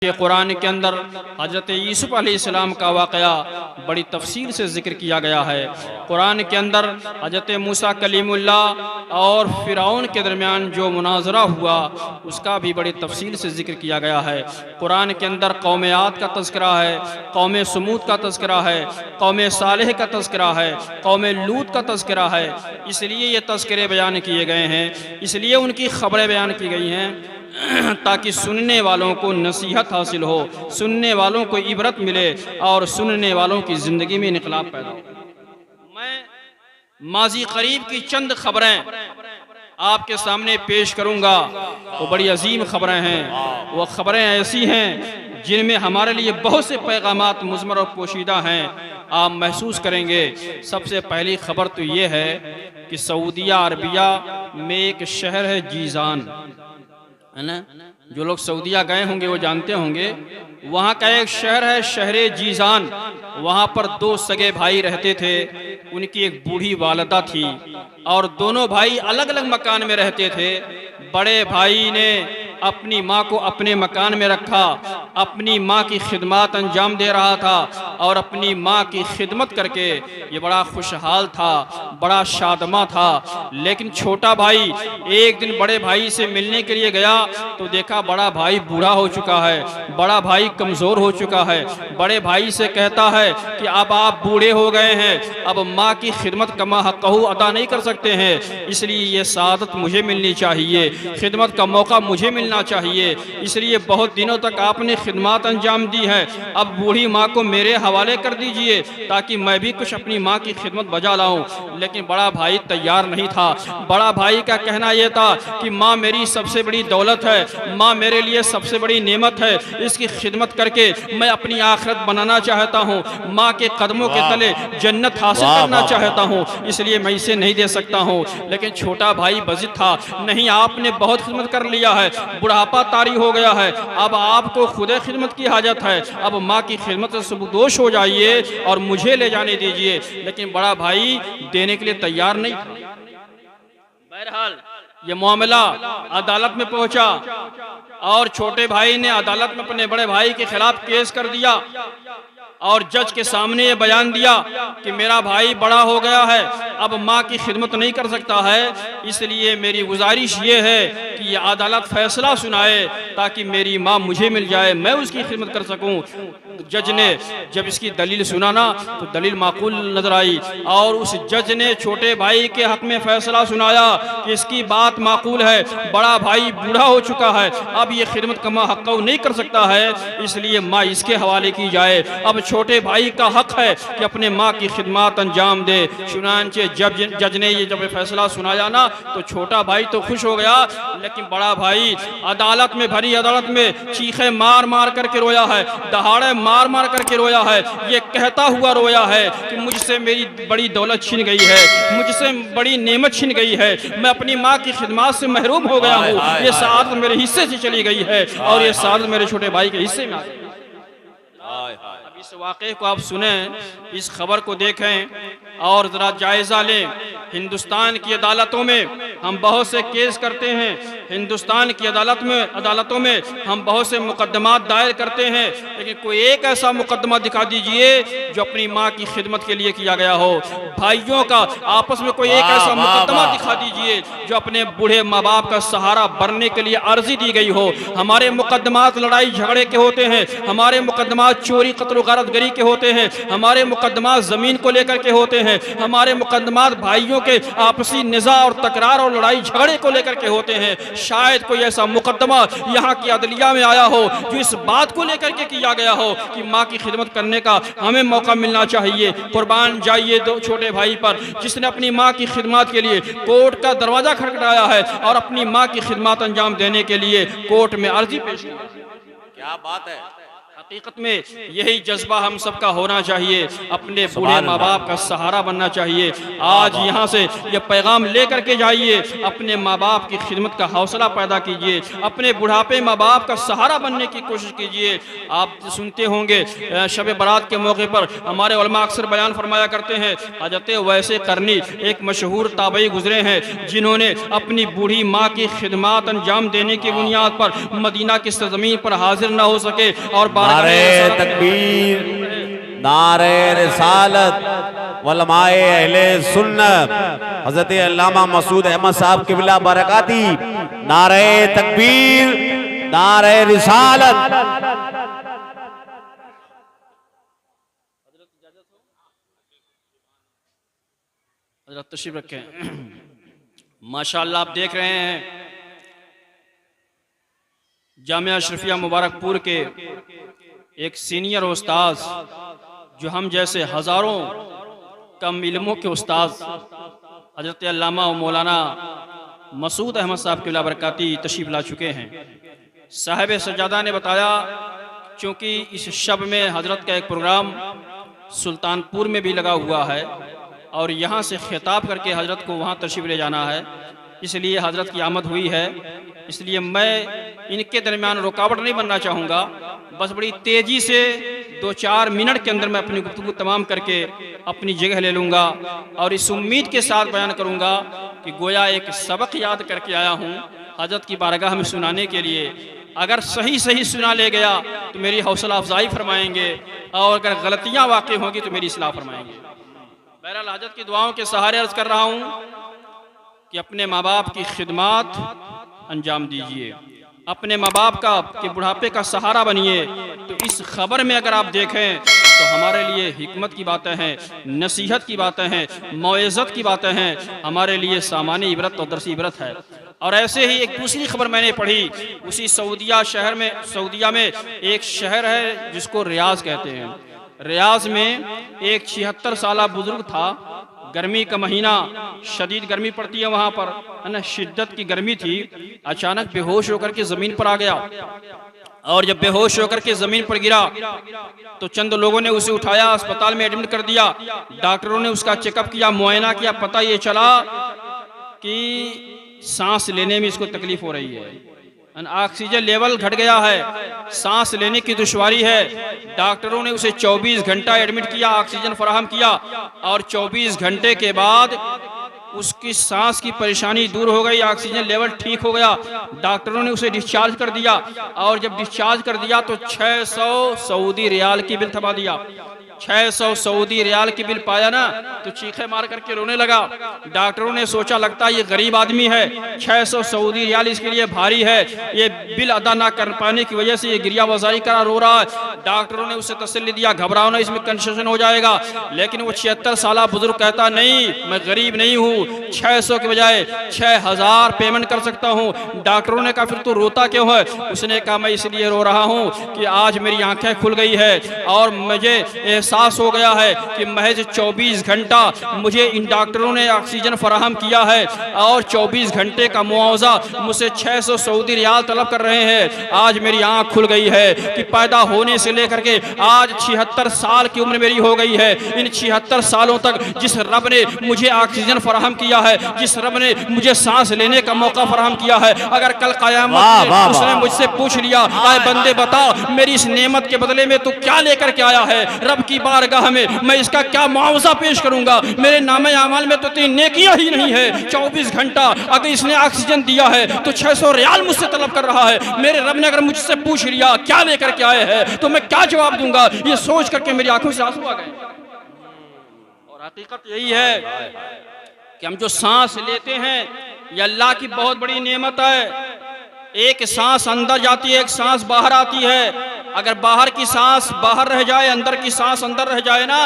कि कुरान के अंदर हज़रत यूसुफ अलैहिस्सलाम का वाक़या बड़ी तफसील से ज़िक्र किया गया है। कुरान के अंदर हज़रत मूसा कलीमुल्लाह और फ़िरौन के दरमियान जो मुनाज़रा हुआ उसका भी बड़ी तफसील से ज़िक्र किया गया है। कुरान के अंदर कौम आद का तज़किरा है, कौम समूद का तज़किरा है, कौम सालेह का तज़किरा है, कौम लूत का तज़किरा है। इसलिए ये तज़किरे बयान किए गए हैं, इसलिए उनकी ख़बरें बयान की गई हैं ताकि सुनने वालों को नसीहत हासिल हो, सुनने वालों को इबरत मिले और सुनने वालों की ज़िंदगी में इनकलाब पैदा हो। मैं माजी करीब की चंद खबरें आपके सामने पेश करूंगा। वो बड़ी अजीम खबरें हैं, वो खबरें ऐसी हैं जिनमें हमारे लिए बहुत से पैगामात मुज़मर और पोशीदा हैं, आप महसूस करेंगे। सबसे पहली खबर तो ये है कि सऊदिया अरबिया में एक शहर है जीज़ान, है ना। जो लोग सऊदिया गए होंगे वो जानते होंगे, वहाँ का एक शहर है शहरे जीज़ान। वहाँ पर दो सगे भाई रहते थे, उनकी एक बूढ़ी वालदा थी और दोनों भाई अलग अलग मकान में रहते थे। बड़े भाई ने अपनी माँ को अपने मकान में रखा, अपनी माँ की खिदमत अंजाम दे रहा था और अपनी माँ की खिदमत करके ये बड़ा खुशहाल था, बड़ा शादमा था। लेकिन छोटा भाई एक दिन बड़े भाई से मिलने के लिए गया तो देखा बड़ा भाई बूढ़ा हो चुका है, बड़ा भाई कमज़ोर हो चुका है। बड़े भाई से कहता है कि अब आप बूढ़े हो गए हैं, अब माँ की खिदमत कमा हक़हू अदा नहीं कर सकते हैं, इसलिए ये सादत मुझे मिलनी चाहिए, खिदमत का मौका मुझे मिलना चाहिए। इसलिए बहुत दिनों तक आपने खिदमत अंजाम दी है, अब बूढ़ी माँ को मेरे हवाले कर दीजिए ताकि मैं भी कुछ अपनी माँ की खिदमत बजा लाऊं। लेकिन बड़ा भाई तैयार नहीं था। बड़ा भाई का कहना यह था कि माँ मेरी सबसे बड़ी दौलत है, माँ मेरे लिए सबसे बड़ी नेमत है, इसकी खिदमत करके मैं अपनी आखिरत बनाना चाहता हूँ, माँ के कदमों के तले जन्नत हासिल करना चाहता हूँ, इसलिए मैं इसे नहीं दे सकता हूँ। लेकिन छोटा भाई बज़िद था, नहीं आपने बहुत खिदमत कर लिया है, बुढ़ापा तारी हो गया है, अब आपको खुदे खिदमत की हाजत है, अब माँ की खिदमत से सुबुदोश हो जाइए और मुझे ले जाने दीजिए। लेकिन बड़ा भाई देने के लिए तैयार नहीं था। बहरहाल ये मामला अदालत में पहुंचा और छोटे भाई ने अदालत में अपने बड़े भाई के खिलाफ केस कर दिया और जज के सामने ये बयान दिया कि मेरा भाई बड़ा हो गया है, अब माँ की खिदमत नहीं कर सकता है, इसलिए मेरी गुजारिश ये है कि ये अदालत फैसला सुनाए ताकि मेरी माँ मुझे मिल जाए, मैं उसकी खिदमत कर सकूं। जज ने जब इसकी दलील सुना ना तो दलील माकूल नजर आई और उस जज ने छोटे भाई के हक में फैसला सुनाया कि इसकी बात माकूल है, बड़ा भाई बूढ़ा हो चुका है, अब ये खिदमत कमा हक़ नहीं कर सकता है, इसलिए माँ इसके हवाले की जाए। अब छोटे भाई का हक है कि अपने माँ की खिदमत अंजाम दे। चुनांचे जब जज ने ये जब फैसला सुनाया ना तो छोटा भाई तो खुश हो गया, लेकिन बड़ा भाई अदालत में, भरी अदालत में चीखे मार मार करके रोया है, दहाड़े मार मार करके रोया है। ये कहता हुआ रोया है कि मुझसे मेरी बड़ी दौलत छिन गई है, मुझसे बड़ी नेमत छिन गई है, मैं अपनी माँ की खिदमत से महरूम हो गया हूँ, ये सादत मेरे हिस्से से चली गई है और ये सादत मेरे छोटे भाई के हिस्से में आ गई। अब इस वाक़े को आप सुने, इस खबर को देखें और ज़रा जायज़ा लें। हिंदुस्तान की अदालतों में हम बहुत से केस करते हैं, हिंदुस्तान की अदालतों में हम बहुत से मुकदमात दायर करते हैं, लेकिन कोई एक ऐसा मुकदमा दिखा दीजिए जो अपनी माँ की खिदमत के लिए किया गया हो। भाइयों का आपस में कोई एक ऐसा मुकदमा दिखा दीजिए जो अपने बूढ़े माँ बाप का सहारा बनने के लिए अर्जी दी गई हो। हमारे मुकदमात लड़ाई झगड़े के होते हैं, हमारे मुकदमात चोरी कत्ल गारतगरी के होते हैं, हमारे मुकदमात ज़मीन को लेकर के होते हैं, हमारे मुकदमात भाइयों के आपसी निज़ा और तकरार और लड़ाई झगड़े को लेकर के होते हैं। शायद कोई ऐसा मुकदमा यहाँ की अदलिया में आया हो जो इस बात को लेकर के किया गया हो कि माँ की खिदमत करने का हमें मौका मिलना चाहिए। कुर्बान जाइए दो छोटे भाई पर जिसने अपनी माँ की खिदमत के लिए कोर्ट का दरवाज़ा खटखटाया है और अपनी माँ की खिदमत अंजाम देने के लिए कोर्ट में अर्जी पेश की। क्या बात है। हकीकत में यही जज्बा हम सबका होना चाहिए, अपने बूढ़े माँ बाप का सहारा बनना चाहिए। आज यहाँ से ये पैगाम लेकर के जाइए, अपने माँ बाप की खिदमत का हौसला पैदा कीजिए, अपने बुढ़ापे माँ बाप का सहारा बनने की कोशिश कीजिए। आप सुनते होंगे शब बारात के मौके पर हमारे उलमा अक्सर बयान फरमाया करते हैं, हज़रत वैसे करनी एक मशहूर ताबई गुजरे हैं जिन्होंने अपनी बूढ़ी माँ की खिदमत अंजाम देने की बुनियाद पर मदीना की सरजमीन पर हाजिर हासिल ना हो सके। और नारे तकबीर, नारे रिसालत, उलमाए अहले सुन्नत हजरत अल्लामा मसूद अहमद साहब क़िबला बरकाती, नारे तकबीर, नारे रिसालत। हजरत तशरीफ रखें। माशाअल्लाह आप देख रहे हैं जामिया अशरफिया मुबारकपुर के एक सीनियर उस्ताद, जो हम जैसे हज़ारों कम इल्मों के उस्ताद हजरत अल्लामा व मौलाना मसूद अहमद साहब क़िबला बरकाती तशरीफ़ ला चुके हैं। साहिब सजादा ने बताया, चूँकि इस शब में हजरत का एक प्रोग्राम सुल्तानपुर में भी लगा हुआ है और यहाँ से खिताब करके हजरत को वहाँ तशरीफ़ ले जाना है, इसलिए हजरत की आमद हुई है। इसलिए मैं इनके दरमियान रुकावट नहीं बनना चाहूँगा, बस बड़ी तेज़ी से 2-4 मिनट के अंदर मैं अपनी गुफ्तगू तमाम करके अपनी जगह ले लूँगा और इस उम्मीद के साथ बयान करूँगा कि गोया एक सबक याद करके आया हूँ हजरत की बारगाह में सुनाने के लिए। अगर सही सही सुना ले गया तो मेरी हौसला अफजाई फरमाएंगे और अगर गलतियाँ वाक़ई होंगी तो मेरी इस्लाह फरमाएंगे। बहरहाल हजरत की दुआओं के सहारे अर्ज़ कर रहा हूँ कि अपने माँ बाप की खिदमत अंजाम दीजिए, अपने माँ बाप का के बुढ़ापे का सहारा बनिए। तो इस खबर में अगर आप देखें तो हमारे लिए हिकमत की बातें हैं, नसीहत की बातें हैं, मौइज़त की बातें हैं, हमारे लिए सामान्य इबरत और दरसी इबरत है। और ऐसे ही एक दूसरी खबर मैंने पढ़ी, उसी सऊदिया में एक शहर है जिसको रियाज कहते हैं। रियाज में एक 76 साला बुजुर्ग था। गर्मी का महीना, शदीद गर्मी पड़ती है वहाँ पर, है ना, शिद्दत की गर्मी थी। अचानक बेहोश होकर के ज़मीन पर आ गया और जब बेहोश होकर के ज़मीन पर गिरा तो चंद लोगों ने उसे उठाया, अस्पताल में एडमिट कर दिया। डॉक्टरों ने उसका चेकअप किया, मुआयना किया, पता ये चला कि सांस लेने में इसको तकलीफ हो रही है, ऑक्सीजन लेवल घट गया है, सांस लेने की दुश्वारी है। डॉक्टरों ने उसे 24 घंटा एडमिट किया, ऑक्सीजन फराहम किया और 24 घंटे के बाद उसकी सांस की परेशानी दूर हो गई, ऑक्सीजन लेवल ठीक हो गया। डॉक्टरों ने उसे डिस्चार्ज कर दिया और जब डिस्चार्ज कर दिया तो 600 सऊदी रियाल की बिल थमा दिया। 600 सऊदी रियाल की बिल पाया ना तो चीखे मार करके रोने लगा। डॉक्टरों ने सोचा लगता है ये गरीब आदमी है, 600 सऊदी रियाल इसके लिए भारी है, ये बिल अदा ना कर पाने की वजह से ये गिरिया वजारी करा रो रहा है। डॉक्टरों ने उसे तसल्ली दिया, घबराओ ना, इसमें कंसेशन हो जाएगा। लेकिन वो 76 साला बुजुर्ग कहता नहीं, मैं गरीब नहीं हूँ, 600 के बजाय 6000 पेमेंट कर सकता हूँ। डॉक्टरों ने कहा फिर तू रोता क्यों है? उसने कहा मैं इसलिए रो रहा हूँ कि आज मेरी आंखें खुल गई है और मुझे एहसास हो गया है कि महज 24 घंटा मुझे इन डॉक्टरों ने ऑक्सीजन फराहम किया है और 24 घंटे का मुआवजा मुझसे 600 सऊदी रियाल तलब कर रहे हैं। आज मेरी आंख खुल गई है कि पैदा होने से लेकर के आज 76 साल की उम्र मेरी हो गई है। इन 76 सालों तक जिस रब ने मुझे ऑक्सीजन फराहम किया है, जिस रब ने मुझे सांस लेने का मौका फराहम किया है, अगर कल क़यामत में उसने मुझसे पूछ लिया आए बंदे बता मेरी इस नेमत के बदले में तू क्या लेकर के आया है, रब की बारगाह में मैं इसका क्या मुआवजा पेश करूंगा? मेरे नामे अमाल में तो 3 नेकियां ही नहीं है। 24 घंटा अगर इसने ऑक्सीजन दिया है तो 600 रियाल मुझसे तलब कर रहा है। मेरे रब ने अगर मुझसे पूछ लिया क्या लेकर के आए हैं तो मैं क्या जवाब दूंगा? ये सोच करके मेरी आंखों से आंसू आ गए। और हकीकत यही है कि हम जो सांस लेते हैं ये अल्लाह की बहुत बड़ी नेमत है। एक सांस अंदर जाती है, एक सांस बाहर आती है। अगर बाहर की सांस बाहर रह जाए, अंदर की सांस अंदर रह जाए ना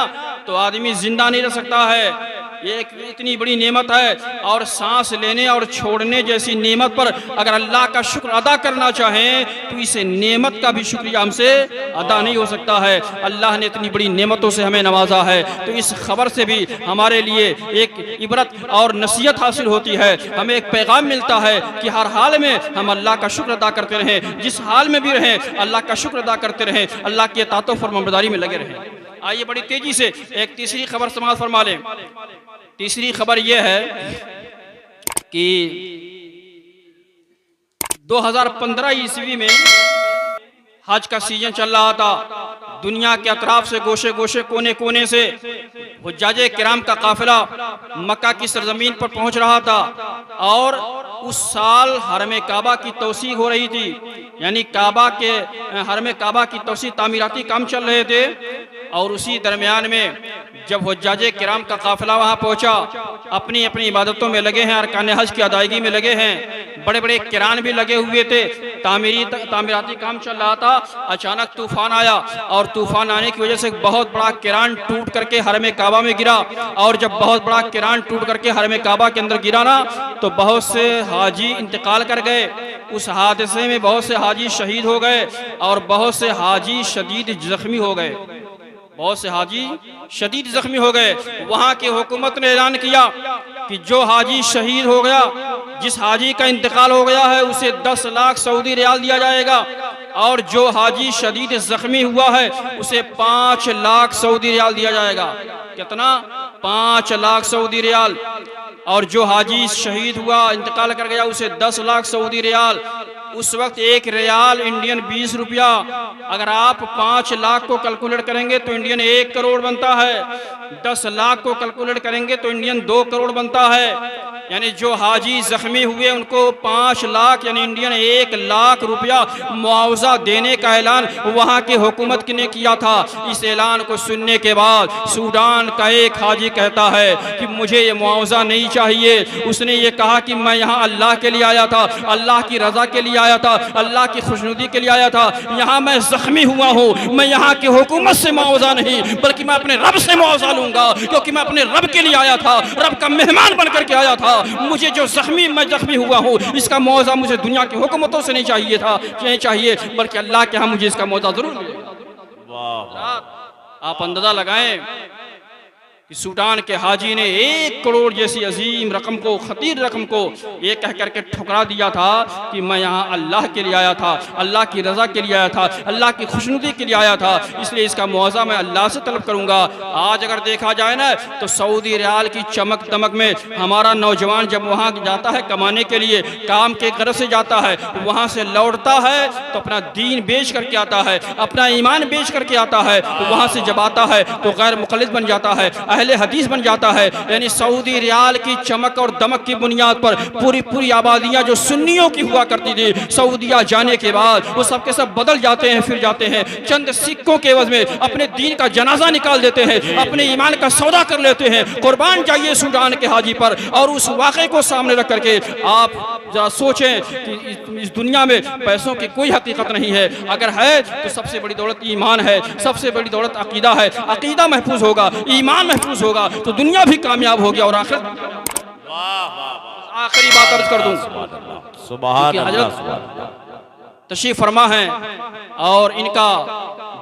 तो आदमी जिंदा नहीं रह सकता है। ये एक इतनी बड़ी नेमत है और सांस लेने और छोड़ने जैसी नेमत पर अगर अल्लाह का शुक्र अदा करना चाहें तो इस नेमत का भी शुक्रिया हमसे अदा नहीं हो सकता है। अल्लाह ने इतनी बड़ी नेमतों से हमें नवाजा है। तो इस खबर से भी हमारे लिए एक इबरत और नसीहत हासिल होती है, हमें एक पैगाम मिलता है कि हर हाल में हम अल्लाह का शुक्र अदा करते रहें, जिस हाल में भी रहें अल्लाह का शुक्र अदा करते रहें, अल्लाह की इताअत और फरमाबरदारी में लगे रहें। आइए बड़ी तेजी से एक तीसरी खबर समाअत फरमा लें। तीसरी खबर यह है कि 2015 ईस्वी में हज का सीजन चल रहा था। दुनिया के अतराफ से गोशे गोशे कोने कोने से हुज्जाजे किराम का काफिला मक्का की सरजमीन पर पहुंच रहा था और उस साल हरम काबा की तोसी हो रही थी, यानी काबा के हरम काबा की तोसी तामीराती काम चल रहे थे। और उसी दरमियान में जब हुज्जाजे किराम का काफिला वहाँ पहुँचा, अपनी अपनी इबादतों में लगे हैं, अरकान हज की अदायगी में लगे हैं, बड़े बड़े किरान भी लगे हुए थे, तामीराती काम चल रहा था। अचानक तूफान आया और तूफान आने की वजह से बहुत बड़ा किरान टूट करके हरम काबा में गिरा। और जब बहुत बड़ा किरान टूट करके हरम काबा के अंदर गिरा ना, तो बहुत से हाजी इंतकाल कर गए। उस हादसे में बहुत से हाजी शहीद हो गए और बहुत से हाजी शदीद जख्मी हो गए, बहुत से हाजी शदीद जख्मी हो गए। वहाँ की हुकूमत ने ऐलान किया कि जो हाजी शहीद हो गया, जिस हाजी का इंतकाल हो गया है, उसे 10 लाख सऊदी रियाल दिया जाएगा, और जो हाजी शदीद जख्मी हुआ है उसे 5 लाख सऊदी रियाल दिया जाएगा। कितना? 5 लाख सऊदी रियाल। और जो हाजी शहीद हुआ, इंतकाल कर गया, उसे 10 लाख सऊदी रियाल। उस वक्त 1 रियाल इंडियन 20 रुपया। अगर आप 5 लाख को कैलकुलेट करेंगे तो इंडियन 1 करोड़ बनता है, 10 लाख को कैलकुलेट करेंगे तो इंडियन 2 करोड़ बनता है। यानी जो हाजी जख्मी हुए उनको 5 लाख यानी इंडियन 1 लाख रुपया मुआवजा देने का ऐलान वहाँ की हुकूमत ने किया था। इस ऐलान को सुनने के बाद सूडान का एक हाजी कहता है कि मुझे ये मुआवजा नहीं चाहिए। उसने ये कहा कि मैं यहाँ अल्लाह के लिए आया था, अल्लाह की रज़ा के लिए आया था, अल्लाह की खुशनुदी के लिए आया था। यहाँ मैं जख्मी हुआ हूँ, मैं यहाँ की हुकूमत से मुआवजा नहीं बल्कि मैं अपने रब से मुआवजा लूंगा, क्योंकि मैं अपने रब के लिए आया था, रब का मेहमान बन करके आया था। मुझे जो मैं जख्मी हुआ हूँ, इसका मुआवजा मुझे दुनिया की हुकूमतों से नहीं चाहिए था, नहीं चाहिए, बल्कि अल्लाह के यहाँ मुझे इसका मुआवजा जरूर मिलेगा। आप अंदाजा लगाएं कि सूडान के हाजी ने 1 करोड़ जैसी अजीम रकम को, खतीर रकम को ये कह करके ठुकरा दिया था कि मैं यहाँ अल्लाह के लिए आया था, अल्लाह की रज़ा के लिए आया था, अल्लाह की खुशनुदी के लिए आया था, इसलिए इसका मुआवजा मैं अल्लाह से तलब करूँगा। आज अगर देखा जाए ना तो सऊदी रियाल की चमक दमक में हमारा नौजवान जब वहाँ जाता है कमाने के लिए, काम के गरज से जाता है, वहाँ से लौटता है तो अपना दीन बेच करके आता है, अपना ईमान बेच करके आता है, तो वहाँ से जब आता है तो गैर मुक़ल्लिद बन जाता है, अहले हदीस बन जाता है। यानी सऊदी रियाल की चमक और दमक की बुनियाद पर पूरी आबादियां जो सुन्नियों की हुआ करती थी, सऊदिया जाने के बाद वो सब के सब बदल जाते हैं, फिर जाते हैं, चंद सिक्कों के एवज में अपने दीन का जनाजा निकाल देते हैं, अपने ईमान का सौदा कर लेते हैं। कुर्बान जाइए सूडान के हाजी पर। और उस वाक़े को सामने रख करके आप जरा सोचें कि इस दुनिया में पैसों की कोई हकीकत नहीं है, अगर है तो सबसे बड़ी दौलत ईमान है, सबसे बड़ी दौलत अकीदा है। अकीदा महफूज होगा, ईमान महफूज होगा तो दुनिया भी कामयाब होगी और आखिरी बात अर्ज कर दूं, सुभान अल्लाह तशरीफ फरमा है और इनका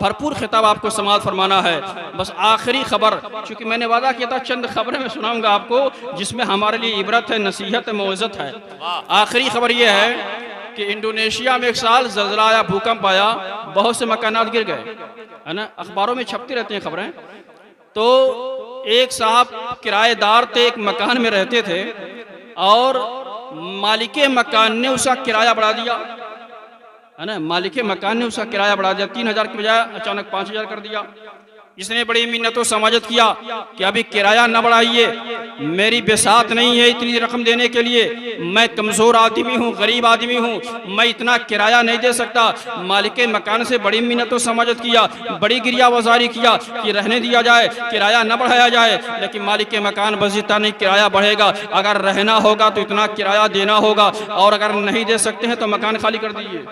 भरपूर खिताब आपको समाअत फरमाना है। बस आखिरी खबर, चूँकि मैंने वादा किया था चंद खबरें मैं सुनाऊंगा आपको जिसमें हमारे लिए इबरत है, नसीहत है, मौइज़त है। आखिरी खबर यह है कि इंडोनेशिया में एक साल ज़लज़ला आया, भूकंप आया, बहुत से मकानात गिर गए, है ना, अखबारों में छपती रहती हैं खबरें। तो एक साहब किराएदार थे, एक मकान में रहते थे और मालिके मकान ने उसका किराया बढ़ा दिया, है ना, मालिके मकान ने उसका किराया बढ़ा दिया। 3000 की बजाय अचानक 5000 कर दिया। इसने बड़ी मिन्नत और समाजत किया कि अभी किराया न बढ़ाइए, मेरी बेसात नहीं है इतनी रकम देने के लिए, मैं कमज़ोर आदमी हूँ, गरीब आदमी हूँ, मैं इतना किराया नहीं दे सकता। मालिक मकान से बड़ी मिन्नत और समाजत किया, बड़ी गिरिया वजारी किया कि रहने दिया जाए, किराया न बढ़ाया जाए। लेकिन मालिक मकान बस इतना नहीं, किराया बढ़ेगा, अगर रहना होगा तो इतना किराया देना होगा, और अगर नहीं दे सकते हैं तो मकान खाली कर दीजिए,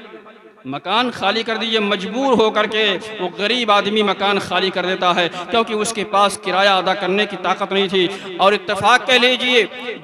मकान खाली कर दीजिए। मजबूर होकर के वो गरीब आदमी मकान खाली कर देता है क्योंकि उसके पास किराया अदा करने की ताकत नहीं थी। और इत्तेफाक कह लीजिए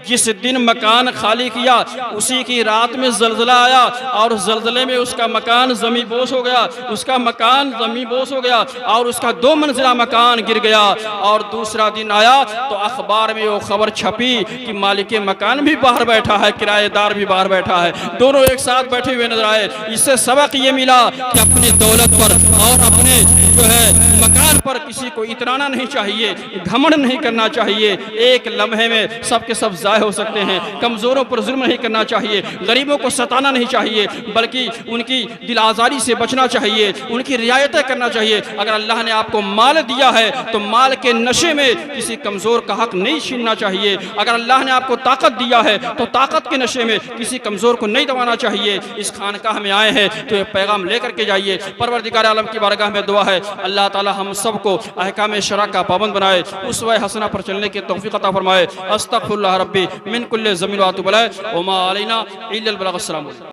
जिस दिन मकान खाली किया उसी की रात में ज़लज़ला आया और ज़लज़ले में उसका मकान ज़मींबोस हो गया, उसका मकान ज़मींबोस हो गया और उसका 2 मंजिला मकान गिर गया। और दूसरा दिन आया तो अखबार में वो खबर छपी कि मालिक मकान भी बाहर बैठा है, किराएदार भी बाहर बैठा है, दोनों एक साथ बैठे हुए नजर आए। इससे सबक सबक ये मिला कि अपनी दौलत पर और अपने जो है मकान पर किसी को इतराना नहीं चाहिए, घमंड नहीं करना चाहिए। एक लम्हे में सब के सब ज़ाय हो सकते हैं। कमज़ोरों पर जुल्म नहीं करना चाहिए, गरीबों को सताना नहीं चाहिए, बल्कि उनकी दिल आज़ारी से बचना चाहिए, उनकी रियायतें करना चाहिए। अगर अल्लाह ने आपको माल दिया है तो माल के नशे में किसी कमज़ोर का हक नहीं छीनना चाहिए। अगर अल्लाह ने आपको ताकत दिया है तो ताकत के नशे में किसी कमज़ोर को नहीं दबाना चाहिए। इस खानकाह में आए हैं तो ये पैगाम लेकर के जाइए। परवरदिगार आलम की बारगाह में दुआ है अल्लाह ताला हम सबको अहकाम शरा का पाबंद बनाए, उस्वा हसना पर चलने की तौफीक अता फरमाए। अस्तगफिरुल्लाह रब्बी मिन कुल्लि ज़मीन व अतूबु इलैह व मा अलैना इल्लल बलाग। अस्सलाम।